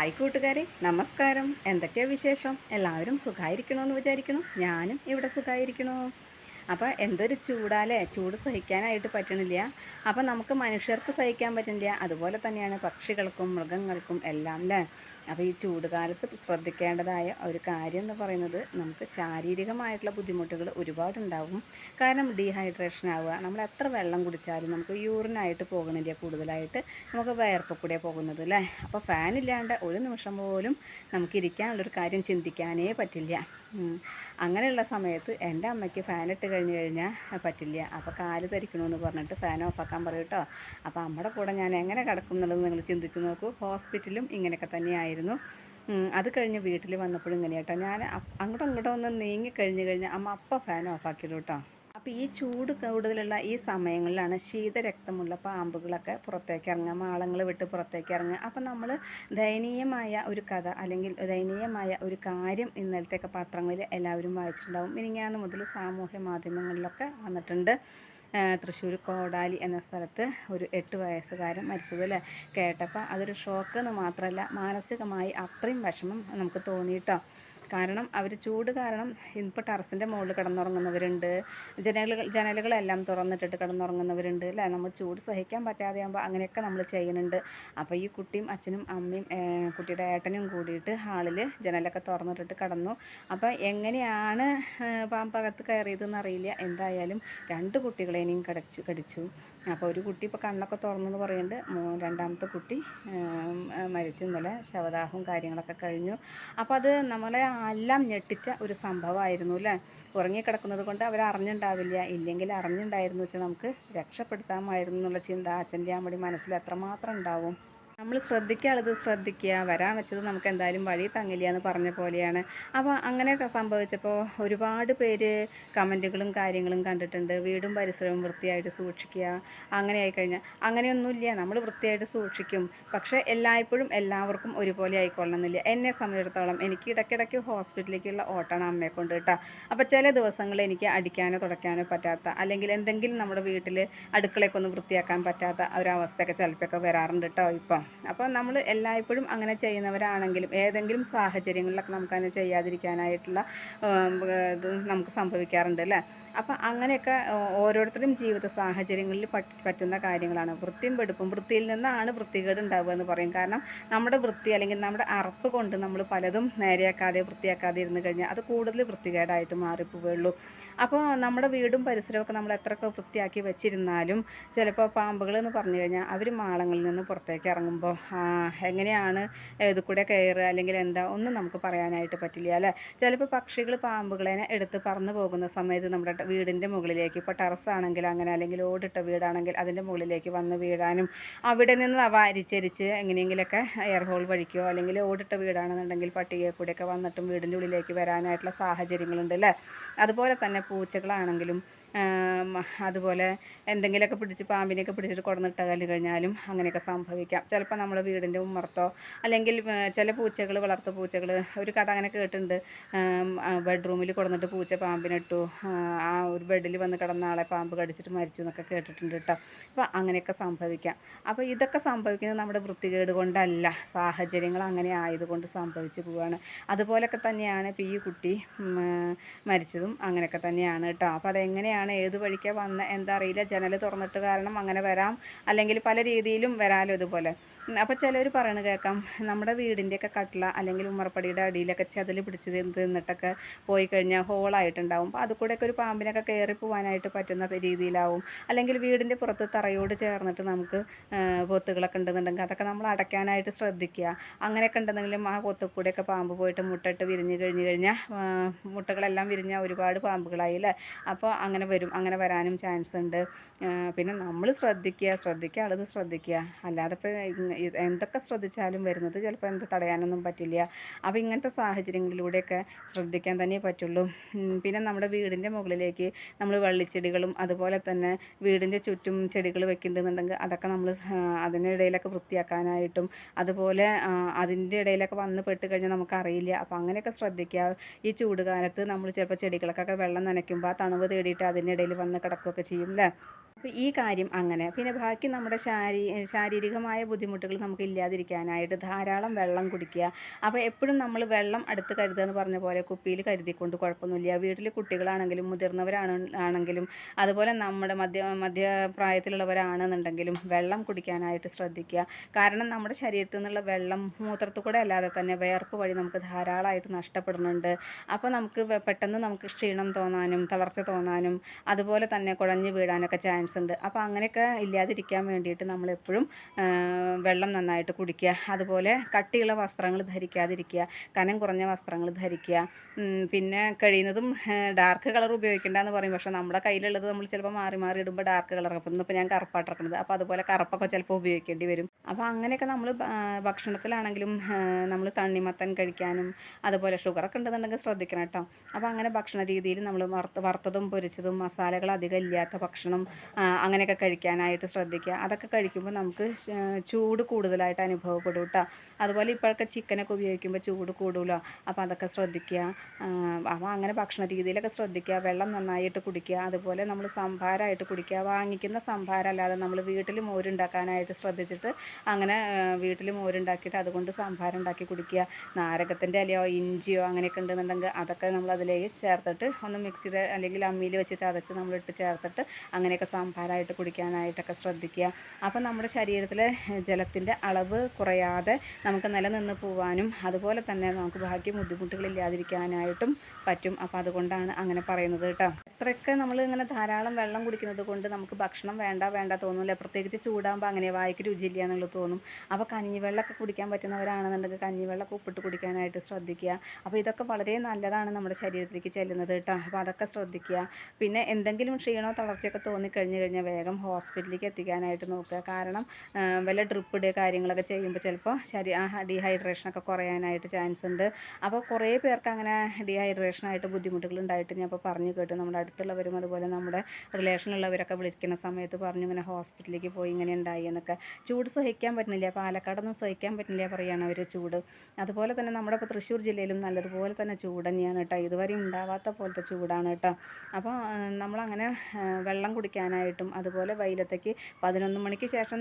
Hi കൂട്ടുകാരെ, നമസ്കാരം. എന്തൊക്കെയാ വിശേഷം? എല്ലാവരും സുഖമായിരിക്കണമെന്ന് വിചാരിക്കുന്നു. ഞാനും ഇവിടെ സുഖമായിരിക്കണു. അപ്പോൾ എന്തൊരു ചൂടാലേ, ചൂട് സഹിക്കാനായിട്ട് പറ്റണില്ല. അപ്പോൾ നമുക്ക് മനുഷ്യർക്ക് സഹിക്കാൻ പറ്റുന്നില്ല, അതുപോലെ തന്നെയാണ് പക്ഷികൾക്കും മൃഗങ്ങൾക്കും എല്ലാം അല്ലേ. അപ്പോൾ ഈ ചൂട് കാലത്ത് ശ്രദ്ധിക്കേണ്ടതായ ഒരു കാര്യം എന്ന് പറയുന്നത് നമുക്ക് ശാരീരികമായിട്ടുള്ള ബുദ്ധിമുട്ടുകൾ ഒരുപാടുണ്ടാവും. കാരണം ഡീഹൈഡ്രേഷൻ ആവുക, നമ്മൾ എത്ര വെള്ളം കുടിച്ചാലും നമുക്ക് യൂറിനായിട്ട് പോകണില്ല, കൂടുതലായിട്ട് നമുക്ക് വയർപ്പ് കൂടെ പോകുന്നത് അല്ലേ. അപ്പോൾ ഫാൻ ഇല്ലാണ്ട് ഒരു നിമിഷം പോലും നമുക്ക് ഇരിക്കാനുള്ളൊരു കാര്യം ചിന്തിക്കാനേ പറ്റില്ല. അങ്ങനെയുള്ള സമയത്ത് എൻ്റെ അമ്മയ്ക്ക് ഫാൻ ഇട്ട് കഴിഞ്ഞ് കഴിഞ്ഞാൽ പറ്റില്ല. അപ്പോൾ കാല് ധരിക്കണമെന്ന് പറഞ്ഞിട്ട് ഫാൻ ഓഫാക്കാൻ പറയും കേട്ടോ. അപ്പോൾ അമ്മയുടെ കൂടെ ഞാൻ എങ്ങനെ കിടക്കും എന്നുള്ളത് നിങ്ങൾ ചിന്തിച്ച് നോക്കൂ. ഹോസ്പിറ്റലും ഇങ്ങനെയൊക്കെ തന്നെയായിരുന്നു. അത് കഴിഞ്ഞ് വീട്ടിൽ വന്നപ്പോഴും ഇങ്ങനെ കേട്ടോ, ഞാൻ അങ്ങോട്ടും ഇങ്ങോട്ടും ഒന്ന് നീങ്ങി കഴിഞ്ഞ് കഴിഞ്ഞാൽ അമ്മ അപ്പം ഫാൻ ഓഫാക്കിയിടും കേട്ടോ. അപ്പോൾ ഈ ചൂട് കൂടുതലുള്ള ഈ സമയങ്ങളിലാണ് ശീതരക്തമുള്ള പാമ്പുകളൊക്കെ പുറത്തേക്ക് ഇറങ്ങുക, മാളങ്ങൾ വിട്ട് പുറത്തേക്ക് ഇറങ്ങുക. അപ്പം നമ്മൾ ദയനീയമായ ഒരു കഥ അല്ലെങ്കിൽ ദയനീയമായ ഒരു കാര്യം ഇന്നലത്തെയൊക്കെ പത്രങ്ങളിൽ എല്ലാവരും വായിച്ചിട്ടുണ്ടാവും. മിനിങ്ങാന്ന് മുതൽ സാമൂഹ്യ മാധ്യമങ്ങളിലൊക്കെ വന്നിട്ടുണ്ട്. തൃശ്ശൂർ കോടാലി എന്ന സ്ഥലത്ത് ഒരു 8 വയസ്സുകാരൻ മരിച്ചത് അല്ലേ. കേട്ടപ്പോൾ അതൊരു ഷോക്ക് എന്ന് മാത്രമല്ല, മാനസികമായി അത്രയും വിഷമം നമുക്ക് തോന്നിയിട്ടോ. കാരണം അവർ ചൂട് കാരണം ഇപ്പോൾ ടെറസിൻ്റെ മുകളിൽ കിടന്നുറങ്ങുന്നവരുണ്ട്, ജനലുകളെല്ലാം തുറന്നിട്ടിട്ട് കിടന്നുറങ്ങുന്നവരുണ്ട് അല്ലേ. നമ്മൾ ചൂട് സഹിക്കാൻ പറ്റാതെയാകുമ്പോൾ അങ്ങനെയൊക്കെ നമ്മൾ ചെയ്യുന്നുണ്ട്. അപ്പോൾ ഈ കുട്ടിയും അച്ഛനും അമ്മയും കുട്ടിയുടെ ഏട്ടനും കൂടിയിട്ട് ഹാളിൽ ജനലൊക്കെ തുറന്നിട്ടിട്ട് കിടന്നു. അപ്പോൾ എങ്ങനെയാണ് പാമ്പകത്ത് കയറിയതെന്ന് അറിയില്ല. എന്തായാലും 2 കുട്ടികളെയും കടിച്ചു. അപ്പോൾ ഒരു കുട്ടി ഇപ്പോൾ കണ്ണൊക്കെ തുറന്നെന്ന് പറയുന്നുണ്ട്. രണ്ടാമത്തെ കുട്ടി മരിച്ചു. ഇന്നലെ ശവദാഹവും കാര്യങ്ങളൊക്കെ കഴിഞ്ഞു. അപ്പോൾ അത് നമ്മളെ എല്ലാം ഞെട്ടിച്ച ഒരു സംഭവമായിരുന്നു അല്ലേ. ഉറങ്ങിക്കിടക്കുന്നത് കൊണ്ട് അവർ അറിഞ്ഞിട്ടുണ്ടാവില്ല, ഇല്ലെങ്കിൽ അറിഞ്ഞിട്ടുണ്ടായിരുന്നു വെച്ചാൽ നമുക്ക് രക്ഷപ്പെടുത്താമായിരുന്നു എന്നുള്ള ചിന്ത അച്ഛൻ്റെ അമ്മയുടെ മനസ്സിൽ എത്രമാത്രം ഉണ്ടാവും. നമ്മൾ ശ്രദ്ധിക്കാനുള്ളത് ശ്രദ്ധിക്കുക, വരാൻ വെച്ചത് നമുക്ക് എന്തായാലും വഴി തങ്ങില്ല എന്ന് പറഞ്ഞ പോലെയാണ്. അപ്പോൾ അങ്ങനെയൊക്കെ സംഭവിച്ചപ്പോൾ ഒരുപാട് പേര് കമൻറ്റുകളും കാര്യങ്ങളും കണ്ടിട്ടുണ്ട്. വീടും പരിസരവും വൃത്തിയായിട്ട് സൂക്ഷിക്കുക, അങ്ങനെ ആയിക്കഴിഞ്ഞാൽ അങ്ങനെയൊന്നുമില്ല. നമ്മൾ വൃത്തിയായിട്ട് സൂക്ഷിക്കും, പക്ഷേ എല്ലായ്പ്പോഴും എല്ലാവർക്കും ഒരുപോലെ ആയിക്കൊള്ളണമെന്നില്ല. എന്നെ സംബന്ധിച്ചിടത്തോളം എനിക്ക് ഇടയ്ക്കിടയ്ക്ക് ഹോസ്പിറ്റലിലേക്കുള്ള ഓട്ടമാണ് അമ്മയെ കൊണ്ട് കേട്ടോ. അപ്പോൾ ചില ദിവസങ്ങളിൽ എനിക്ക് അടിക്കാനോ തുടയ്ക്കാനോ പറ്റാത്ത, അല്ലെങ്കിൽ എന്തെങ്കിലും നമ്മുടെ വീട്ടിൽ അടുക്കളയൊക്കെ ഒന്ന് വൃത്തിയാക്കാൻ പറ്റാത്ത ഒരവസ്ഥയൊക്കെ ചിലപ്പോഴൊക്കെ വരാറുണ്ട് കേട്ടോ ഇപ്പം. അപ്പോൾ നമ്മൾ എല്ലായ്പ്പോഴും അങ്ങനെ ചെയ്യുന്നവരാണെങ്കിലും ഏതെങ്കിലും സാഹചര്യങ്ങളിലൊക്കെ നമുക്കങ്ങനെ ചെയ്യാതിരിക്കാനായിട്ടുള്ള ഇത് നമുക്ക് സംഭവിക്കാറുണ്ട് അല്ലേ. അപ്പം അങ്ങനെയൊക്കെ ഓരോരുത്തരും ജീവിത സാഹചര്യങ്ങളിൽ പറ്റുന്ന കാര്യങ്ങളാണ്. വൃത്തിയും വെടുപ്പും, വൃത്തിയിൽ നിന്നാണ് വൃത്തികേട് ഉണ്ടാവുക എന്ന് പറയും. കാരണം നമ്മുടെ വൃത്തി അല്ലെങ്കിൽ നമ്മുടെ അറപ്പ് കൊണ്ട് നമ്മൾ പലതും നേരെയാക്കാതെ വൃത്തിയാക്കാതെ ഇരുന്ന് കഴിഞ്ഞാൽ അത് കൂടുതൽ വൃത്തികേടായിട്ട് മാറിപ്പോവുകയുള്ളൂ. അപ്പോൾ നമ്മുടെ വീടും പരിസരമൊക്കെ നമ്മൾ എത്രയൊക്കെ വൃത്തിയാക്കി വെച്ചിരുന്നാലും ചിലപ്പോൾ പാമ്പുകൾ എന്ന് പറഞ്ഞു കഴിഞ്ഞാൽ അവർ മാളങ്ങളിൽ നിന്ന് പുറത്തേക്ക് ഇറങ്ങുമ്പോൾ എങ്ങനെയാണ് ഇത് കൂടെ കയറുക അല്ലെങ്കിൽ എന്താ ഒന്നും നമുക്ക് പറയാനായിട്ട് പറ്റില്ല അല്ലേ. ചിലപ്പോൾ പക്ഷികൾ പാമ്പുകളെ എടുത്ത് പറന്നു പോകുന്ന സമയത്ത് നമ്മുടെ വീടിൻ്റെ മുകളിലേക്ക്, ഇപ്പോൾ ടെറസാണെങ്കിൽ അങ്ങനെ, അല്ലെങ്കിൽ ഓടിട്ട വീടാണെങ്കിൽ അതിൻ്റെ മുകളിലേക്ക് വന്ന് വീഴാനും അവിടെ നിന്ന് വാരിച്ചരിച്ച് എങ്ങനെയെങ്കിലുമൊക്കെ എയർ ഹോൾ വഴിക്കോ, അല്ലെങ്കിൽ ഓടിട്ട വീടാണെന്നുണ്ടെങ്കിൽ പട്ടികയെ കൂടെയൊക്കെ വന്നിട്ടും വീടിൻ്റെ ഉള്ളിലേക്ക് വരാനായിട്ടുള്ള സാഹചര്യങ്ങളുണ്ട് അല്ലേ. അതുപോലെ തന്നെ പൂച്ചകളാണെങ്കിലും അതുപോലെ എന്തെങ്കിലുമൊക്കെ പിടിച്ച് പാമ്പിനെയൊക്കെ പിടിച്ചിട്ട് കൊണ്ടുവന്നിട്ട് കഴിഞ്ഞാലും അങ്ങനെയൊക്കെ സംഭവിക്കാം. ചിലപ്പോൾ നമ്മുടെ വീടിൻ്റെ ഉമ്മറത്തോ, അല്ലെങ്കിൽ ചില പൂച്ചകൾ, വളർത്തു പൂച്ചകൾ, ഒരു കഥ അങ്ങനെ കേട്ടിട്ടുണ്ട്. ബെഡ്റൂമിൽ കൊണ്ടുവന്നിട്ട് പൂച്ച പാമ്പിനിട്ടു, ആ ഒരു ബെഡിൽ വന്ന് കിടന്ന ആളെ പാമ്പ് കടിച്ചിട്ട് മരിച്ചു എന്നൊക്കെ കേട്ടിട്ടുണ്ട് കേട്ടോ. അപ്പോൾ അങ്ങനെയൊക്കെ സംഭവിക്കാം. അപ്പോൾ ഇതൊക്കെ സംഭവിക്കുന്നത് നമ്മുടെ വൃത്തികേട് കൊണ്ടല്ല, സാഹചര്യങ്ങൾ അങ്ങനെ ആയതുകൊണ്ട് സംഭവിച്ചു പോവുകയാണ്. അതുപോലൊക്കെ തന്നെയാണ് ഇപ്പോൾ ഈ കുട്ടി മരിച്ചതും അങ്ങനെയൊക്കെ തന്നെയാണ് കേട്ടോ. അപ്പോൾ അതെങ്ങനെയാണ്, ഏത് വഴിക്കാണ് വന്ന എന്താ അറിയില്ല. ജനൽ തുറന്നിട്ട് കാരണം അങ്ങനെ വരാം, അല്ലെങ്കിൽ പല രീതിയിലും വരാമല്ലോ ഇതുപോലെ. അപ്പോൾ ചിലർ പറയണത് കേൾക്കാം, നമ്മുടെ വീടിൻ്റെയൊക്കെ കട്ടില അല്ലെങ്കിൽ ഉമ്മറപ്പടിയുടെ അടിയിലൊക്കെ ചെതൽ പിടിച്ച് നിന്നിട്ടൊക്കെ പോയി കഴിഞ്ഞാൽ ഹോളായിട്ടുണ്ടാവും. അപ്പോൾ അതുകൂടെയൊക്കെ ഒരു പാമ്പിനൊക്കെ കയറി പോകാനായിട്ട് പറ്റുന്ന രീതിയിലാവും. അല്ലെങ്കിൽ വീടിൻ്റെ പുറത്ത് തറയോട് ചേർന്നിട്ട് നമുക്ക് പൊത്തുകളൊക്കെ ഉണ്ടെന്നുണ്ടെങ്കിൽ അതൊക്കെ നമ്മൾ അടയ്ക്കാനായിട്ട് ശ്രദ്ധിക്കുക. അങ്ങനെയൊക്കെ ഉണ്ടെന്നെങ്കിലും ആ പൊത്തുകൂടെയൊക്കെ പാമ്പ് പോയിട്ട് മുട്ടയിട്ട് വിരിഞ്ഞ് കഴിഞ്ഞ് കഴിഞ്ഞാൽ മുട്ടകളെല്ലാം വിരിഞ്ഞാൽ ഒരുപാട് പാമ്പുകളായി അല്ലേ. അപ്പോൾ അങ്ങനെ വരും, അങ്ങനെ വരാനും ചാൻസ് ഉണ്ട്. പിന്നെ നമ്മൾ ശ്രദ്ധിക്കാനുള്ളത് ശ്രദ്ധിക്കുക, അല്ലാതെ ഇപ്പോൾ എന്തൊക്കെ ശ്രദ്ധിച്ചാലും വരുന്നത് ചിലപ്പോൾ എന്ത് തടയാനൊന്നും പറ്റില്ല. അപ്പോൾ ഇങ്ങനത്തെ സാഹചര്യങ്ങളിലൂടെയൊക്കെ ശ്രദ്ധിക്കാൻ തന്നെ പറ്റുള്ളൂ. പിന്നെ നമ്മുടെ വീടിൻ്റെ മുകളിലേക്ക് നമ്മൾ വള്ളിച്ചെടികളും അതുപോലെ തന്നെ വീടിൻ്റെ ചുറ്റും ചെടികൾ വെക്കുന്നുണ്ടെന്നുണ്ടെങ്കിൽ അതൊക്കെ നമ്മൾ അതിനിടയിലൊക്കെ വൃത്തിയാക്കാനായിട്ടും, അതുപോലെ അതിൻ്റെ ഇടയിലൊക്കെ വന്ന് പെട്ട് കഴിഞ്ഞാൽ നമുക്കറിയില്ല. അപ്പോൾ അങ്ങനെയൊക്കെ ശ്രദ്ധിക്കുക. ഈ ചൂട് കാലത്ത് നമ്മൾ ചിലപ്പോൾ ചെടികൾക്കൊക്കെ വെള്ളം നനയ്ക്കുമ്പോൾ ആ തണുവ് തേടിയിട്ട് അതിനിടയിൽ വന്ന് കിടക്കുകയൊക്കെ ചെയ്യും അല്ലേ. അപ്പോൾ ഈ കാര്യം അങ്ങനെ. പിന്നെ ബാക്കി നമ്മുടെ ശാരീരികമായ ബുദ്ധിമുട്ടുകൾ നമുക്ക് ഇല്ലാതിരിക്കാനായിട്ട് ധാരാളം വെള്ളം കുടിക്കുക. അപ്പോൾ എപ്പോഴും നമ്മൾ വെള്ളം അടുത്ത് കരുതുക എന്ന് പറഞ്ഞ പോലെ കുപ്പിയിൽ കരുതിക്കൊണ്ട് കുഴപ്പമൊന്നുമില്ല. വീട്ടിൽ കുട്ടികളാണെങ്കിലും ആണെങ്കിലും അതുപോലെ നമ്മുടെ മധ്യപ്രായത്തിലുള്ളവരാണെന്നുണ്ടെങ്കിലും വെള്ളം കുടിക്കാനായിട്ട് ശ്രദ്ധിക്കുക. കാരണം നമ്മുടെ ശരീരത്തിൽ നിന്നുള്ള വെള്ളം മൂത്രത്തിൽ കൂടെ അല്ലാതെ തന്നെ വിയർപ്പ് വഴി നമുക്ക് ധാരാളമായിട്ട് നഷ്ടപ്പെടുന്നുണ്ട്. അപ്പോൾ നമുക്ക് പെട്ടെന്ന് നമുക്ക് ക്ഷീണം തോന്നാനും തളർച്ച തോന്നാനും അതുപോലെ തന്നെ കുഴഞ്ഞു വീഴാനൊക്കെ ചാൻസ് ഉണ്ട്. അപ്പോൾ അങ്ങനെയൊക്കെ ഇല്ലാതിരിക്കാൻ വേണ്ടിയിട്ട് നമ്മളെപ്പോഴും വെള്ളം നന്നായിട്ട് കുടിക്കുക. അതുപോലെ കട്ടിയുള്ള വസ്ത്രങ്ങൾ ധരിക്കാതിരിക്കുക, കനം കുറഞ്ഞ വസ്ത്രങ്ങൾ ധരിക്കുക. പിന്നെ കഴിയുന്നതും ഡാർക്ക് കളർ ഉപയോഗിക്കേണ്ടെന്ന് പറയും. പക്ഷേ നമ്മുടെ കയ്യിലുള്ളത് നമ്മൾ ചിലപ്പോൾ മാറി മാറി ഇടുമ്പോൾ ഡാർക്ക് കളർ. അപ്പോൾ ഇന്നിപ്പോൾ ഞാൻ കറുപ്പാട്ടിറക്കുന്നത്, അപ്പോൾ അതുപോലെ കറുപ്പൊക്കെ ചിലപ്പോൾ ഉപയോഗിക്കേണ്ടി വരും. അപ്പോൾ അങ്ങനെയൊക്കെ നമ്മൾ ഭക്ഷണത്തിലാണെങ്കിലും നമ്മൾ തണ്ണിമത്തൻ കഴിക്കാനും അതുപോലെ ഷുഗറൊക്കെ ഉണ്ടെന്നുണ്ടെങ്കിൽ ശ്രദ്ധിക്കണം കേട്ടോ. അപ്പോൾ അങ്ങനെ ഭക്ഷണ രീതിയിൽ നമ്മൾ വറുത്തതും പൊരിച്ചതും മസാലകൾ അധികം ഇല്ലാത്ത ഭക്ഷണം അങ്ങനെയൊക്കെ കഴിക്കാനായിട്ട് ശ്രദ്ധിക്കുക. അതൊക്കെ കഴിക്കുമ്പോൾ നമുക്ക് ചൂട് കൂടുതലായിട്ട് അനുഭവപ്പെടും കേട്ടോ. അതുപോലെ ഇപ്പോഴൊക്കെ ചിക്കനൊക്കെ ഉപയോഗിക്കുമ്പോൾ ചൂട് കൂടുമല്ലോ, അപ്പോൾ അതൊക്കെ ശ്രദ്ധിക്കുക. അപ്പോൾ അങ്ങനെ ഭക്ഷണ രീതിയിലൊക്കെ ശ്രദ്ധിക്കുക. വെള്ളം നന്നായിട്ട് കുടിക്കുക. അതുപോലെ നമ്മൾ സംഭാരമായിട്ട് കുടിക്കുക. വാങ്ങിക്കുന്ന സംഭാരം അല്ലാതെ നമ്മൾ വീട്ടിൽ മോരുണ്ടാക്കാനായിട്ട് ശ്രദ്ധിച്ചിട്ട് അങ്ങനെ വീട്ടിൽ മോരുണ്ടാക്കിയിട്ട് അതുകൊണ്ട് സംഭാരം ഉണ്ടാക്കി കുടിക്കുക. നാരകത്തിൻ്റെ ഇലയോ ഇഞ്ചിയോ അങ്ങനെയൊക്കെ ഉണ്ടെന്നുണ്ടെങ്കിൽ അതൊക്കെ നമ്മൾ അതിലേക്ക് ചേർത്തിട്ട് ഒന്ന് മിക്സ് ചെയ്ത് അല്ലെങ്കിൽ അമ്മിയിൽ വെച്ച് ചതച്ച് നമ്മളിട്ട് ചേർത്തിട്ട് അങ്ങനെയൊക്കെ സംഭാരമായിട്ട് കുടിക്കാനായിട്ടൊക്കെ ശ്രദ്ധിക്കുക. അപ്പോൾ നമ്മുടെ ശരീരത്തിലെ ജലത്തിൻ്റെ അളവ് കുറയാതെ നമുക്ക് നിലനിന്ന് പോകാനും അതുപോലെ തന്നെ നമുക്ക് ബാക്കി ബുദ്ധിമുട്ടുകളില്ലാതിരിക്കാനായിട്ടും പറ്റും. അപ്പോൾ അതുകൊണ്ടാണ് അങ്ങനെ പറയുന്നത് കേട്ടോ. എത്രയൊക്കെ നമ്മൾ ഇങ്ങനെ ധാരാളം വെള്ളം കുടിക്കുന്നത് കൊണ്ട് നമുക്ക് ഭക്ഷണം വേണ്ട തോന്നില്ല. പ്രത്യേകിച്ച് ചൂടാകുമ്പോൾ അങ്ങനെ വായിക്ക് രുചിയില്ല എന്നുള്ളത് തോന്നും. അപ്പോൾ കഞ്ഞിവെള്ളമൊക്കെ കുടിക്കാൻ പറ്റുന്നവരാണെന്നുണ്ടെങ്കിൽ കഞ്ഞിവെള്ളമൊക്കെ ഉപ്പിട്ട് കുടിക്കാനായിട്ട് ശ്രദ്ധിക്കുക. അപ്പോൾ ഇതൊക്കെ വളരെ നല്ലതാണ് നമ്മുടെ ശരീരത്തിലേക്ക് ചെല്ലുന്നത് കേട്ടോ. അപ്പോൾ അതൊക്കെ ശ്രദ്ധിക്കുക. പിന്നെ എന്തെങ്കിലും ക്ഷീണമോ തളർച്ചയൊക്കെ തോന്നിക്കഴിഞ്ഞ് കഴിഞ്ഞാൽ വേഗം ഹോസ്പിറ്റലിലേക്ക് എത്തിക്കാനായിട്ട് നോക്കുക. കാരണം വല്ല ഡ്രിപ്പ് ഇടുക കാര്യങ്ങളൊക്കെ ചെയ്യുമ്പോൾ ചിലപ്പോൾ ഡീഹൈഡ്രേഷനൊക്കെ കുറയാനായിട്ട് ചാൻസ് ഉണ്ട്. അപ്പോൾ കുറേ പേർക്ക് അങ്ങനെ ഡീഹൈഡ്രേഷനായിട്ട് ബുദ്ധിമുട്ടുകൾ ഉണ്ടായിട്ട് ഞാൻ ഇപ്പോൾ പറഞ്ഞു കേട്ടു. നമ്മുടെ അടുത്തുള്ളവരും അതുപോലെ നമ്മുടെ റിലേഷനിലുള്ളവരൊക്കെ വിളിക്കുന്ന സമയത്ത് പറഞ്ഞു ഇങ്ങനെ ഹോസ്പിറ്റലിലേക്ക് പോയി ഇങ്ങനെ ഉണ്ടായി എന്നൊക്കെ. ചൂട് സഹിക്കാൻ പറ്റുന്നില്ല, പാലക്കാടൊന്നും സഹിക്കാൻ പറ്റുന്നില്ല പറയുകയാണ് അവർ ചൂട്. അതുപോലെ തന്നെ നമ്മുടെ ഇപ്പോൾ തൃശ്ശൂർ ജില്ലയിലും നല്ലതുപോലെ തന്നെ ചൂട് തന്നെയാണ് കേട്ടോ. ഇതുവരെ ഉണ്ടാവാത്ത പോലത്തെ ചൂടാണ് കേട്ടോ. അപ്പോൾ നമ്മളങ്ങനെ വെള്ളം കുടിക്കാനായിട്ടും അതുപോലെ വെയിലത്തേക്ക് 11 മണിക്ക് ശേഷം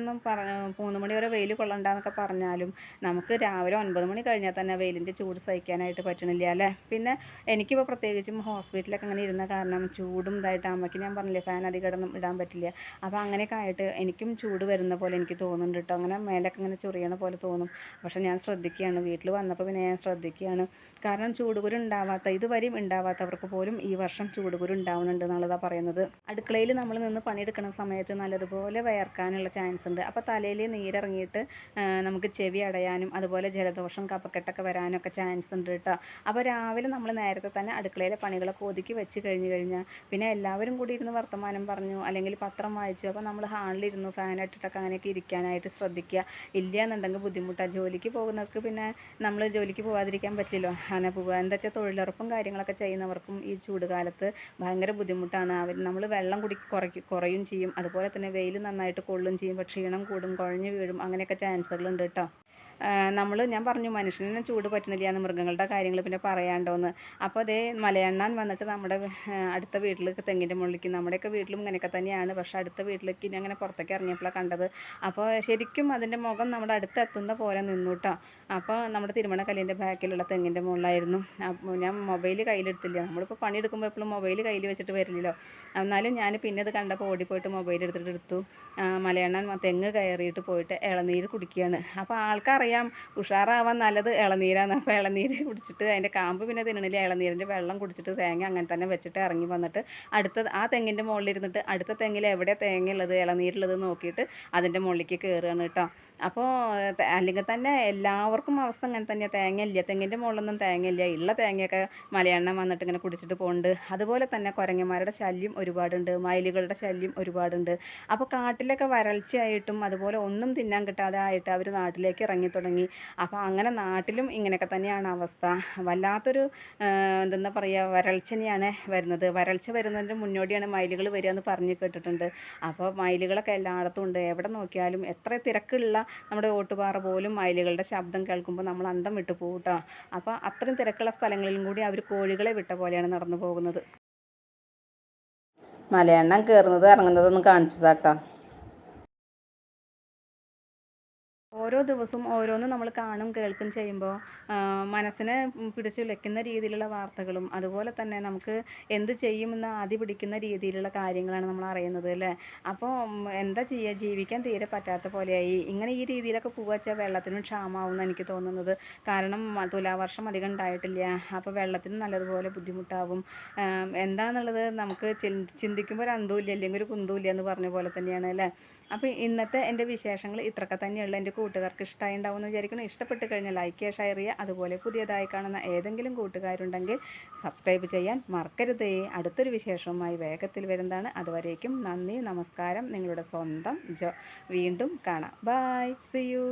3 മണി വരെ വെയിൽ കൊള്ളണ്ടെന്നൊക്കെ പറഞ്ഞാലും നമുക്ക് രാവിലെ 9 മണി കഴിഞ്ഞാൽ തന്നെ വെയിലിൻ്റെ ചൂട് സഹിക്കാനായിട്ട് പറ്റണില്ല അല്ലേ. പിന്നെ എനിക്കിപ്പോൾ പ്രത്യേകിച്ചും ഹോസ്പിറ്റലൊക്കെ അങ്ങനെ ഇരുന്ന കാരണം ചൂടും ഇതായിട്ട് അമ്മയ്ക്ക് ഞാൻ പറഞ്ഞില്ലേ ഫാൻ അധികം ഇടാൻ പറ്റില്ല. അപ്പോൾ അങ്ങനെയൊക്കെ ആയിട്ട് എനിക്കും ചൂട് വരുന്ന പോലെ എനിക്ക് തോന്നുന്നുണ്ട് കേട്ടോ. അങ്ങനെ മേലൊക്കെ ഇങ്ങനെ ചൊറിയണ പോലെ തോന്നും. പക്ഷേ ഞാൻ ശ്രദ്ധിക്കുകയാണ്, വീട്ടിൽ വന്നപ്പോൾ പിന്നെ ഞാൻ ശ്രദ്ധിക്കുകയാണ്. കാരണം ചൂടുകുരു ഇതുവരെയും ഉണ്ടാവാത്തവർക്ക് പോലും ഈ വർഷം ചൂടുകുരു ഉണ്ടാവുന്നുണ്ട് എന്നുള്ളതാണ് പറയുന്നത്. അടുക്കളയിൽ നമ്മൾ നിന്ന് പണിയെടുക്കുന്ന സമയത്ത് നല്ലതുപോലെ വയർക്കാനുള്ള ചാൻസ് ഉണ്ട്. അപ്പോൾ തലയിൽ നീരിറങ്ങിയിട്ട് നമുക്ക് ചെവി അടയാനും അതുപോലെ ജലദോഷം കഫക്കെട്ടൊക്കെ വരാനൊക്കെ ചാൻസ് ഉണ്ട് കേട്ടോ. അപ്പോൾ രാവിലെ നമ്മൾ നേരത്തെ തന്നെ അടുക്കളയിലെ പണികളൊക്കെ ഒതുക്കി വെച്ച് കഴിഞ്ഞാൽ പിന്നെ എല്ലാവരും കൂടി ഇരുന്ന് വർത്തമാനം പറഞ്ഞു അല്ലെങ്കിൽ പത്രം വായിച്ചു. അപ്പോൾ നമ്മൾ ഹാളിലിരുന്നു ഫാനിട്ടിട്ടൊക്കെ അങ്ങനെയൊക്കെ ഇരിക്കാനായിട്ട് ശ്രദ്ധിക്കുക. ഇല്ല എന്നുണ്ടെങ്കിൽ ബുദ്ധിമുട്ടാണ്. ജോലിക്ക് പോകുന്നവർക്ക് പിന്നെ നമ്മൾ ജോലിക്ക് പോകാതിരിക്കാൻ പറ്റില്ലല്ലോ, അങ്ങനെ പോവുക. എന്താ വെച്ചാൽ തൊഴിലുറപ്പും കാര്യങ്ങളൊക്കെ ചെയ്യുന്നവർക്കും ഈ ചൂട് കാലത്ത് ഭയങ്കര ബുദ്ധിമുട്ടാണ്. നമ്മൾ വെള്ളം കുറയും ചെയ്യും, അതുപോലെ തന്നെ വെയിൽ നന്നായിട്ട് കൊള്ളും ചെയ്യും. പക്ഷേ ക്ഷീണം കൂടും, കുഴഞ്ഞു വീഴും, അങ്ങനെയൊക്കെ ചാൻസുകളുണ്ട് കേട്ടോ. ഞാൻ പറഞ്ഞു മനുഷ്യന് ചൂട് പറ്റുന്നില്ല എന്ന്, മൃഗങ്ങളുടെ കാര്യങ്ങൾ പിന്നെ പറയാണ്ടോന്ന്. അപ്പോൾ അതേ മലയണ്ണാൻ വന്നിട്ട് നമ്മുടെ അടുത്ത വീട്ടിലേക്ക് തെങ്ങിൻ്റെ മുകളിലേക്ക്, നമ്മുടെയൊക്കെ വീട്ടിലും ഇങ്ങനെയൊക്കെ തന്നെയാണ്. പക്ഷേ അടുത്ത വീട്ടിലേക്ക് ഇനി അങ്ങനെ പുറത്തേക്ക് ഇറങ്ങിയപ്പോഴാണ് കണ്ടത്. അപ്പോൾ ശരിക്കും അതിൻ്റെ മുഖം നമ്മുടെ അടുത്തെത്തുന്ന പോലെ നിന്നു കേട്ടോ. അപ്പോൾ നമ്മുടെ തിരുമണക്കല്ലിൻ്റെ ബാക്കിലുള്ള തെങ്ങിൻ്റെ മുകളിലായിരുന്നു. അപ്പോൾ ഞാൻ മൊബൈൽ കയ്യിലെടുത്തില്ല. നമ്മളിപ്പോൾ പണിയെടുക്കുമ്പോൾ എപ്പോഴും മൊബൈൽ കയ്യിൽ വെച്ചിട്ട് വരില്ലല്ലോ. എന്നാലും ഞാൻ പിന്നെ ഇത് കണ്ടപ്പോൾ ഓടിപ്പോയിട്ട് മൊബൈൽ എടുത്തു. മലയണ്ണാൻ തെങ്ങ് കയറിയിട്ട് പോയിട്ട് ഇളനീര് കുടിക്കുകയാണ്. അപ്പോൾ ആൾക്കറിയാം ഉഷാറാവാൻ നല്ലത് ഇളനീരാണ്. അപ്പോൾ ഇളനീര് കുടിച്ചിട്ട് അതിൻ്റെ കാമ്പ് പിന്നെ തിന്നണില്ല, ഇളനീരിൻ്റെ വെള്ളം കുടിച്ചിട്ട് തേങ്ങ അങ്ങനെ തന്നെ വെച്ചിട്ട് ഇറങ്ങി വന്നിട്ട് ആ തെങ്ങിൻ്റെ മുകളിലിരുന്നിട്ട് അടുത്ത തെങ്ങിൽ എവിടെ തേങ്ങ ഉള്ളത് ഇളനീരുള്ളത് നോക്കിയിട്ട് അതിൻ്റെ മുകളിലേക്ക് കയറുകയാണ് കേട്ടോ. അപ്പോൾ അല്ലെങ്കിൽ തന്നെ എല്ലാവർക്കും അവസ്ഥ അങ്ങനെ തന്നെയാണ്. തേങ്ങയില്ല, തെങ്ങിൻ്റെ മുകളിലൊന്നും തേങ്ങയില്ല. ഉള്ള തേങ്ങയൊക്കെ മലയണ്ണൻ വന്നിട്ട് ഇങ്ങനെ കുടിച്ചിട്ട് പോകുന്നുണ്ട്. അതുപോലെ തന്നെ കുരങ്ങന്മാരുടെ ശല്യം ഒരുപാടുണ്ട്, മയിലുകളുടെ ശല്യം ഒരുപാടുണ്ട്. അപ്പോൾ കാട്ടിലൊക്കെ വരൾച്ചയായിട്ടും അതുപോലെ ഒന്നും തിന്നാൻ കിട്ടാതെ ആയിട്ട് അവർ നാട്ടിലേക്ക് ഇറങ്ങി തുടങ്ങി. അപ്പോൾ അങ്ങനെ നാട്ടിലും ഇങ്ങനെയൊക്കെ തന്നെയാണ് അവസ്ഥ. വല്ലാത്തൊരു എന്താ പറയുക, വരൾച്ചനെയാണ് വരുന്നത്. വരൾച്ച വരുന്നതിൻ്റെ മുന്നോടിയാണ് മയിലുകൾ വരിക എന്ന് പറഞ്ഞ് കേട്ടിട്ടുണ്ട്. അപ്പോൾ മയിലുകളൊക്കെ എല്ലായിടത്തും ഉണ്ട്. എവിടെ നോക്കിയാലും എത്ര തിരക്കുള്ള നമ്മുടെ ഓട്ടുപാറ പോലും മയിലുകളുടെ ശബ്ദം കേൾക്കുമ്പോൾ നമ്മൾ അന്തം വിട്ടു പോകും കേട്ടോ. അപ്പോൾ അത്രയും തിരക്കുള്ള സ്ഥലങ്ങളിലും കൂടി അവർ കോഴികളെ വിട്ട പോലെയാണ് നടന്നു പോകുന്നത്. മലയെണ്ണം കയറുന്നതും ഇറങ്ങുന്നതൊന്നും കാണിച്ചതാട്ടോ. ഓരോ ദിവസവും ഓരോന്ന് നമ്മൾ കാണും കേൾക്കും ചെയ്യുമ്പോൾ മനസ്സിനെ പിടിച്ചുലയ്ക്കുന്ന രീതിയിലുള്ള വാർത്തകളും അതുപോലെ തന്നെ നമുക്ക് എന്ത് ചെയ്യുമെന്ന് ആദ്യ പിടിക്കുന്ന രീതിയിലുള്ള കാര്യങ്ങളാണ് നമ്മൾ അറിയുന്നത് അല്ലേ. അപ്പോൾ എന്താ ചെയ്യുക, ജീവിക്കാൻ തീരെ പറ്റാത്ത പോലെയായി. ഇങ്ങനെ ഈ രീതിയിലൊക്കെ പോവുക വെള്ളത്തിനും ക്ഷാമമാവുമെന്ന് എനിക്ക് തോന്നുന്നത്. കാരണം തുലാവർഷം അധികം ഉണ്ടായിട്ടില്ല. അപ്പോൾ വെള്ളത്തിന് നല്ലതുപോലെ ബുദ്ധിമുട്ടാവും. എന്താണെന്നുള്ളത് നമുക്ക് ചിന്തിക്കുമ്പോൾ ഒരു അന്തവും ഇല്ല, അല്ലെങ്കിൽ ഒരു കുന്തവും ഇല്ല എന്ന് പറഞ്ഞ പോലെ തന്നെയാണ് അല്ലേ. അപ്പോൾ ഇന്നത്തെ എൻ്റെ വിശേഷങ്ങൾ ഇത്രയൊക്കെ തന്നെയുള്ള എൻ്റെ കൂട്ടുകാർക്ക് ഇഷ്ടമായി ഉണ്ടാവുമെന്ന് വിചാരിക്കുന്നു. ഇഷ്ടപ്പെട്ട് കഴിഞ്ഞാൽ ലൈക്ക് ചെയ്യുക, ഷെയർ ചെയ്യുക. അതുപോലെ പുതിയതായി കാണുന്ന ഏതെങ്കിലും കൂട്ടുകാരുണ്ടെങ്കിൽ സബ്സ്ക്രൈബ് ചെയ്യാൻ മറക്കരുതേ. അടുത്തൊരു വിശേഷവുമായി വേഗത്തിൽ വരുന്നതാണ്. അതുവരേക്കും നന്ദി, നമസ്കാരം. നിങ്ങളുടെ സ്വന്തം വീണ്ടും കാണാം. Bye, see U.